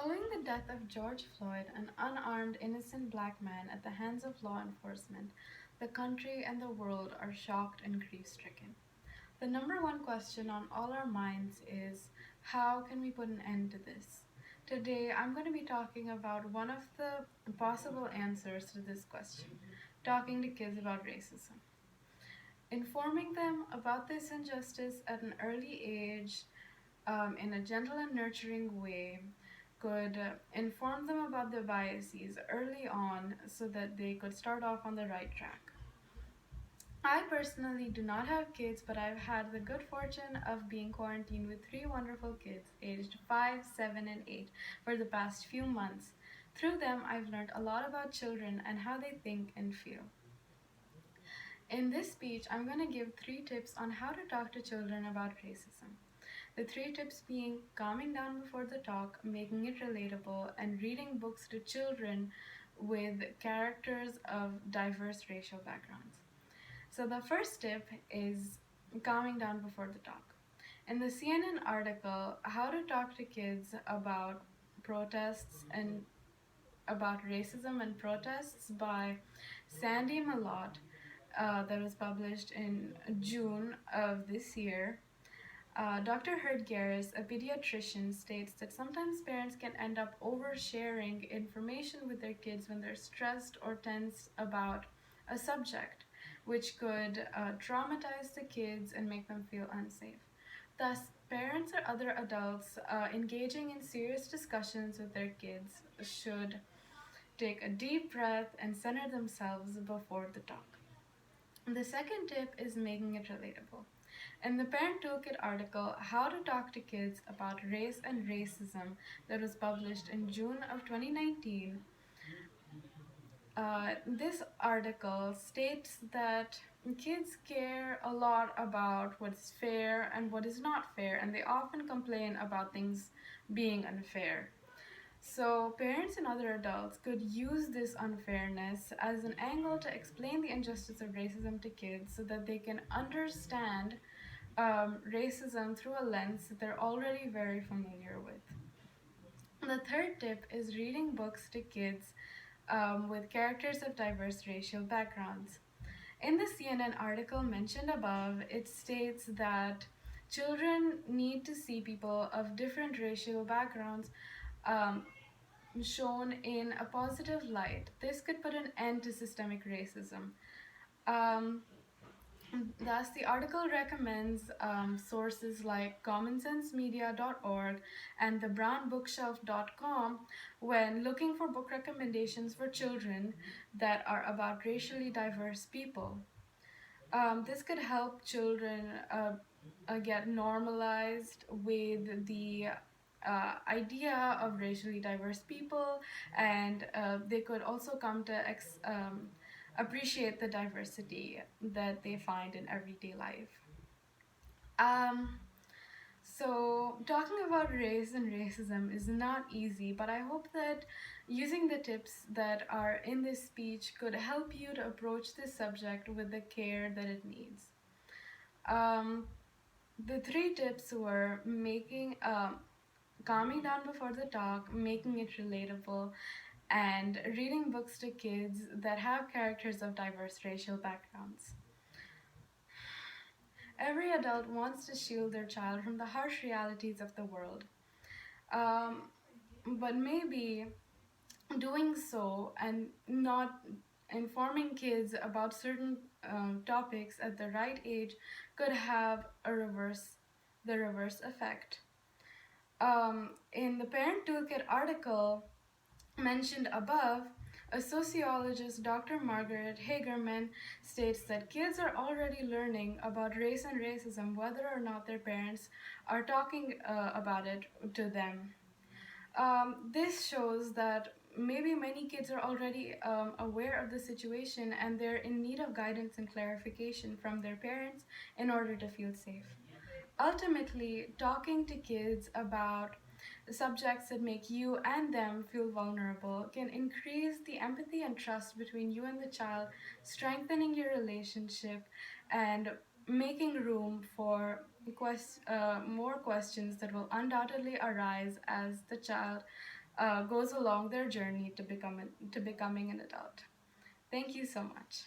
Following the death of George Floyd, an unarmed, innocent black man at the hands of law enforcement, the country and the world are shocked and grief stricken. The number one question on all our minds is how can we put an end to this? Today, I'm going to be talking about one of the possible answers to this question talking to kids about racism. Informing them about this injustice at an early age in a gentle and nurturing way could inform them about their biases early on so that they could start off on the right track. I personally do not have kids, but I've had the good fortune of being quarantined with three wonderful kids aged 5, 7, and 8 for the past few months. Through them, I've learned a lot about children and how they think and feel. In this speech, I'm going to give three tips on how to talk to children about racism. The three tips being calming down before the talk, making it relatable, and reading books to children with characters of diverse racial backgrounds. So, the first tip is calming down before the talk. In the CNN article, How to Talk to Kids About Protests and about Racism and Protests by Sandy Malott, that was published in June of this year, Dr. Herd Garris, a pediatrician, states that sometimes parents can end up oversharing information with their kids when they're stressed or tense about a subject, which could traumatize the kids and make them feel unsafe. Thus, parents or other adults engaging in serious discussions with their kids should take a deep breath and center themselves before the talk. The second tip is making it relatable. In the Parent Toolkit article, How to Talk to Kids About Race and Racism, that was published in June of 2019, this article states that kids care a lot about what's fair and what is not fair, and they often complain about things being unfair. So, parents and other adults could use this unfairness as an angle to explain the injustice of racism to kids so that they can understand racism through a lens that they're already very familiar with. The third tip is reading books to kids with characters of diverse racial backgrounds. In the CNN article mentioned above, it states that children need to see people of different racial backgrounds um, shown in a positive light. This could put an end to systemic racism. Um, Thus, the article recommends sources like commonsensemedia.org and thebrownbookshelf.com when looking for book recommendations for children that are about racially diverse people. This could help children get normalized with the idea of racially diverse people, and they could also come to appreciate the diversity that they find in everyday life. Um, so, talking about race and racism is not easy, but I hope that using the tips that are in this speech could help you to approach this subject with the care that it needs. Um, the three tips were calming down before the talk, making it relatable, and reading books to kids that have characters of diverse racial backgrounds. Every adult wants to shield their child from the harsh realities of the world. Um, but maybe doing so and not informing kids about certain topics at the right age could have the reverse effect. In the Parent Toolkit article mentioned above, a sociologist, Dr. Margaret Hagerman, states that kids are already learning about race and racism whether or not their parents are talking about it to them. This shows that maybe many kids are already aware of the situation and they're in need of guidance and clarification from their parents in order to feel safe. Ultimately, talking to kids about subjects that make you and them feel vulnerable can increase the empathy and trust between you and the child, strengthening your relationship and making room for more questions that will undoubtedly arise as the child goes along their journey to becoming an adult. Thank you so much.